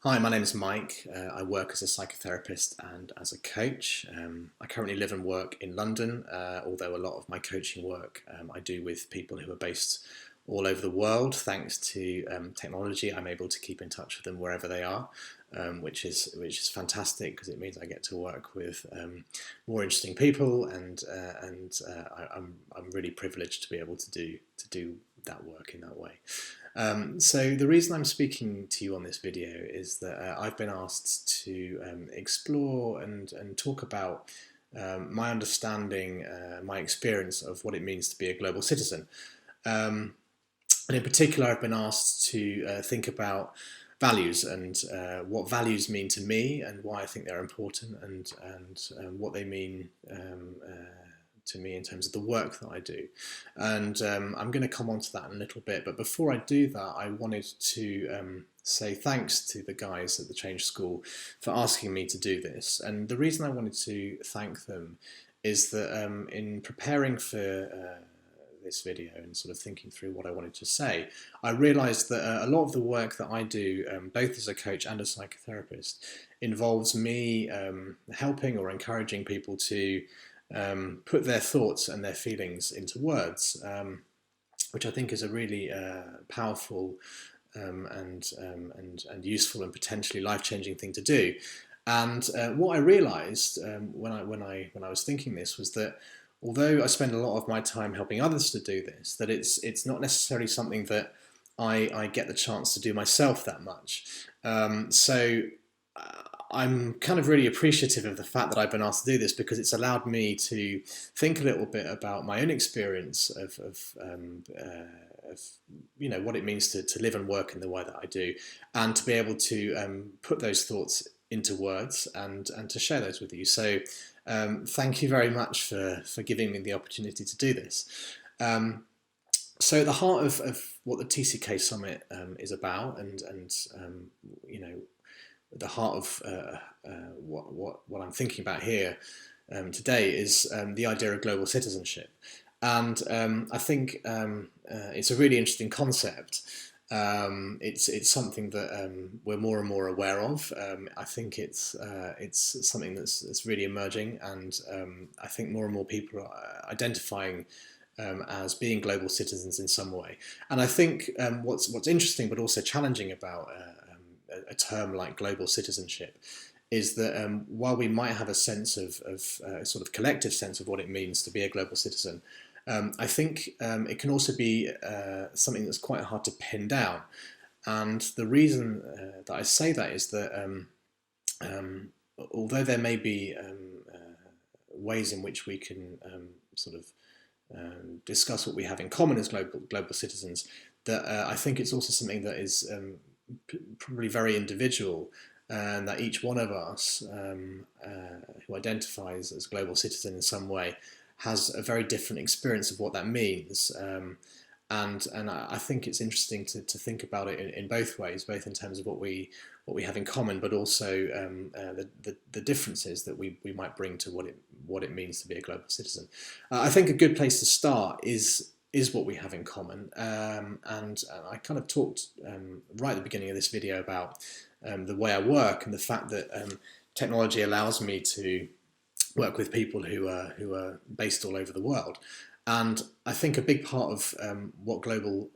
Hi, my name is Mike. I work as a psychotherapist and as a coach. I currently live and work in London, although a lot of my coaching work I do with people who are based all over the world. Thanks to technology, I'm able to keep in touch with them wherever they are, which is fantastic because it means I get to work with more interesting people, and I'm really privileged to be able to do that work in that way. So the reason I'm speaking to you on this video is that I've been asked to explore and talk about my understanding, my experience of what it means to be a global citizen. And in particular, I've been asked to think about values and what values mean to me and why I think they're important and what they mean to me in terms of the work that I do. And I'm going to come on to that in a little bit. But before I do that, I wanted to say thanks to the guys at the Change School for asking me to do this. And the reason I wanted to thank them is that in preparing for this video and sort of thinking through what I wanted to say, I realised that a lot of the work that I do, both as a coach and a psychotherapist, involves me helping or encouraging people to put their thoughts and their feelings into words, which I think is a really powerful and useful and potentially life-changing thing to do. And what I realised when I was thinking this was that although I spend a lot of my time helping others to do this, that it's not necessarily something that I get the chance to do myself that much. So I'm kind of really appreciative of the fact that I've been asked to do this because it's allowed me to think a little bit about my own experience of what it means to live and work in the way that I do, and to be able to put those thoughts into words and to share those with you. So thank you very much for giving me the opportunity to do this. So at the heart of what the TCK Summit is about, and the heart of what I'm thinking about here today is the idea of global citizenship. And I think it's a really interesting concept. It's something that we're more and more aware of. I think it's something that's really emerging, and I think more and more people are identifying as being global citizens in some way. And I think what's interesting but also challenging about a term like global citizenship is that while we might have a sense of sort of collective sense of what it means to be a global citizen, I think it can also be something that's quite hard to pin down. And the reason that I say that is that although there may be ways in which we can sort of discuss what we have in common as global citizens, that I think it's also something that is probably very individual, and that each one of us who identifies as global citizen in some way has a very different experience of what that means. And I think it's interesting to think about it in both ways, both in terms of what we have in common, but also the differences that we might bring to what it means to be a global citizen. I think a good place to start is what we have in common. And I kind of talked right at the beginning of this video about the way I work and the fact that technology allows me to work with people who are based all over the world. And I think a big part of what global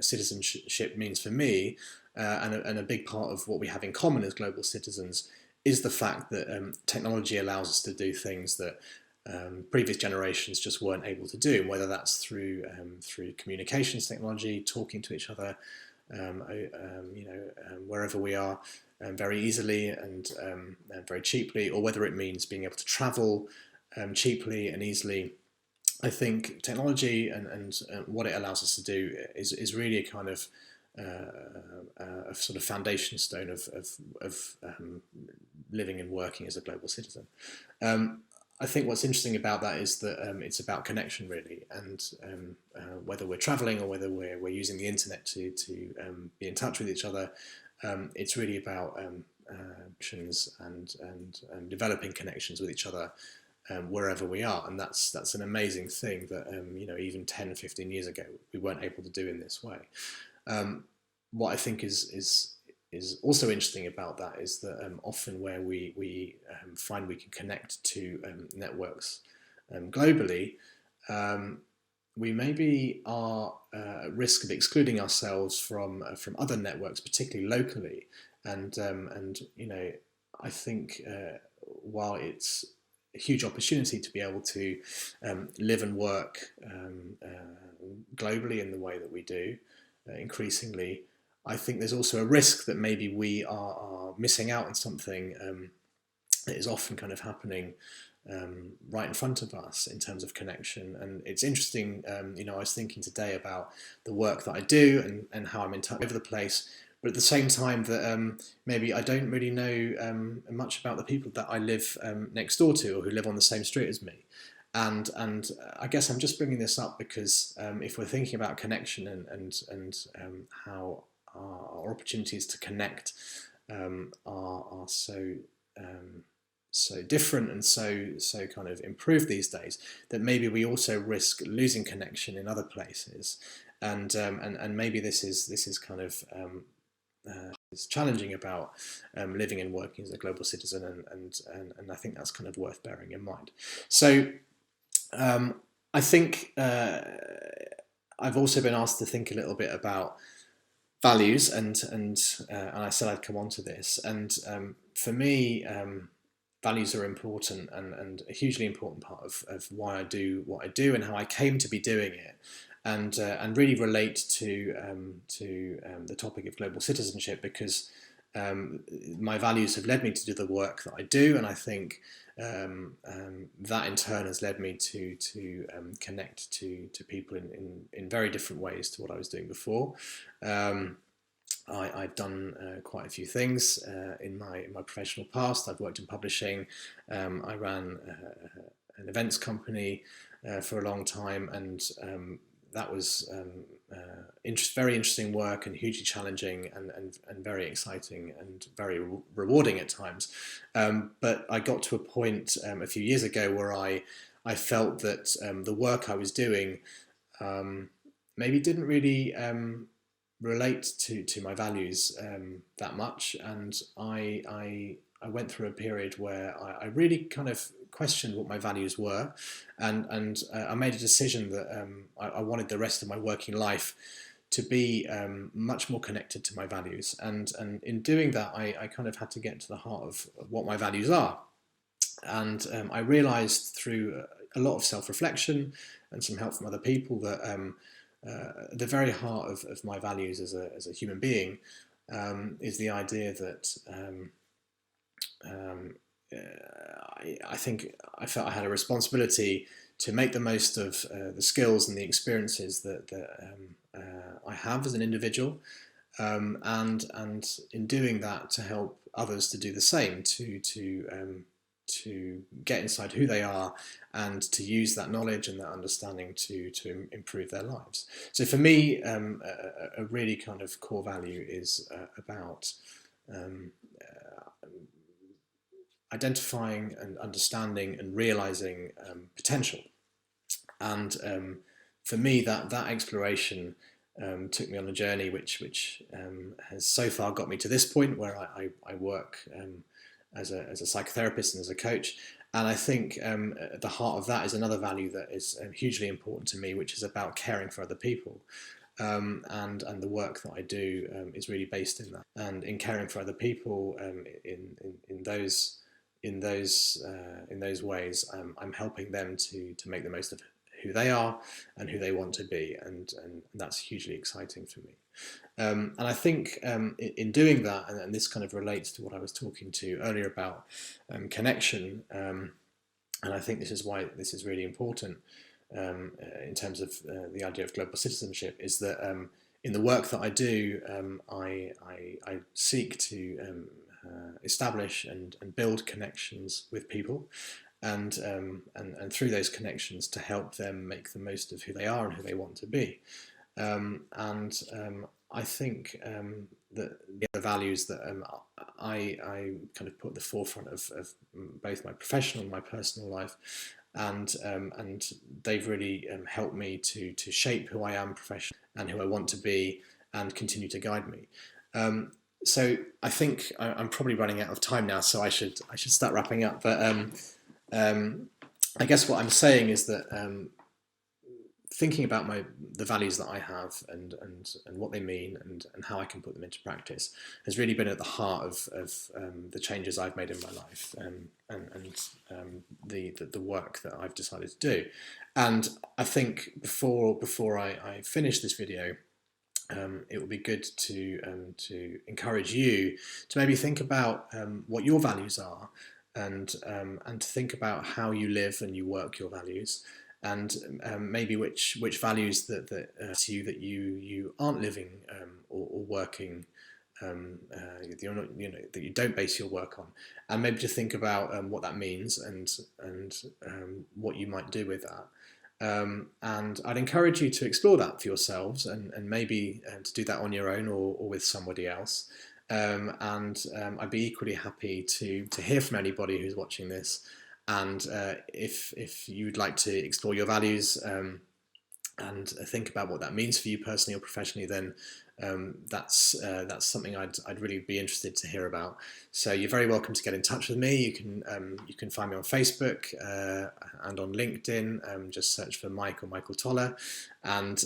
citizenship means for me, and a big part of what we have in common as global citizens, is the fact that technology allows us to do things that previous generations just weren't able to do, whether that's through communications technology, talking to each other, wherever we are, very easily and very cheaply, or whether it means being able to travel cheaply and easily. I think technology and what it allows us to do is really a kind of a sort of foundation stone of living and working as a global citizen. I think what's interesting about that is that it's about connection, really, and whether we're traveling or whether we're using the internet to be in touch with each other, it's really about connections and developing connections with each other wherever we are, and that's an amazing thing that even 10, 15 years ago we weren't able to do in this way. What I think is is also interesting about that is that often where we find we can connect to networks globally, we maybe are at risk of excluding ourselves from other networks, particularly locally. And I think while it's a huge opportunity to be able to live and work globally in the way that we do, increasingly, I think there's also a risk that maybe we are missing out on something that is often kind of happening right in front of us in terms of connection. And it's interesting, I was thinking today about the work that I do and how I'm in touch over the place, but at the same time that maybe I don't really know much about the people that I live next door to or who live on the same street as me. And I guess I'm just bringing this up because if we're thinking about connection and how our opportunities to connect are so different and so kind of improved these days, that maybe we also risk losing connection in other places, and maybe this is kind of is challenging about living and working as a global citizen, and I think that's kind of worth bearing in mind. So I think I've also been asked to think a little bit about values, and I said I'd come on to this. And for me, values are important and a hugely important part of why I do what I do and how I came to be doing it, and really relate to the topic of global citizenship, because my values have led me to do the work that I do, and I think that in turn has led me to connect to people in very different ways to what I was doing before. I've done quite a few things in my professional past. I've worked in publishing. I ran an events company for a long time, and that was very interesting work and hugely challenging and very exciting and very rewarding at times. But I got to a point a few years ago where I felt that the work I was doing maybe didn't really relate to my values that much, and I went through a period where I really kind of questioned what my values were, and I made a decision that I wanted the rest of my working life to be much more connected to my values, and in doing that I kind of had to get to the heart of what my values are. And I realised through a lot of self-reflection and some help from other people that the very heart of my values as a human being is the idea that I think I felt I had a responsibility to make the most of the skills and the experiences that I have as an individual, and in doing that to help others to do the same, to get inside who they are and to use that knowledge and that understanding to improve their lives. So for me, a really kind of core value is about identifying and understanding and realizing potential. And for me, that exploration took me on a journey which has so far got me to this point where I work as a psychotherapist and as a coach. And I think at the heart of that is another value that is hugely important to me, which is about caring for other people. And the work that I do is really based in that, and in caring for other people in those ways. I'm helping them to make the most of who they are and who they want to be, and that's hugely exciting for me. And I think in doing that, and this kind of relates to what I was talking to earlier about connection, and I think this is why this is really important in terms of the idea of global citizenship, is that in the work that I do, I seek to establish and build connections with people, and through those connections to help them make the most of who they are and who they want to be. I think that the other values that I kind of put at the forefront of both my professional and my personal life, and they've really helped me to shape who I am professionally and who I want to be, and continue to guide me. So I think I'm probably running out of time now, so I should start wrapping up. But um, I guess what I'm saying is that thinking about the values that I have and what they mean and how I can put them into practice has really been at the heart of the changes I've made in my life, and the work that I've decided to do. And I think before I finish this video, it would be good to encourage you to maybe think about what your values are, and to think about how you live and you work your values, and maybe which values to you that you aren't living or working, you're not, that you don't base your work on, and maybe to think about what that means, and what you might do with that. And I'd encourage you to explore that for yourselves, and maybe to do that on your own, or with somebody else. And I'd be equally happy to hear from anybody who's watching this. And if you'd like to explore your values, and think about what that means for you personally or professionally, then that's something I'd really be interested to hear about. So you're very welcome to get in touch with me. You can find me on Facebook and on LinkedIn. Just search for Mike or Michael Toller, and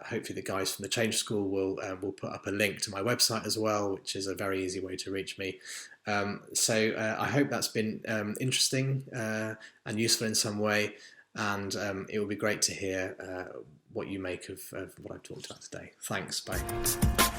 hopefully the guys from the Change School will put up a link to my website as well, which is a very easy way to reach me. So I hope that's been interesting and useful in some way. And it would be great to hear what you make of what I've talked about today. Thanks. Bye.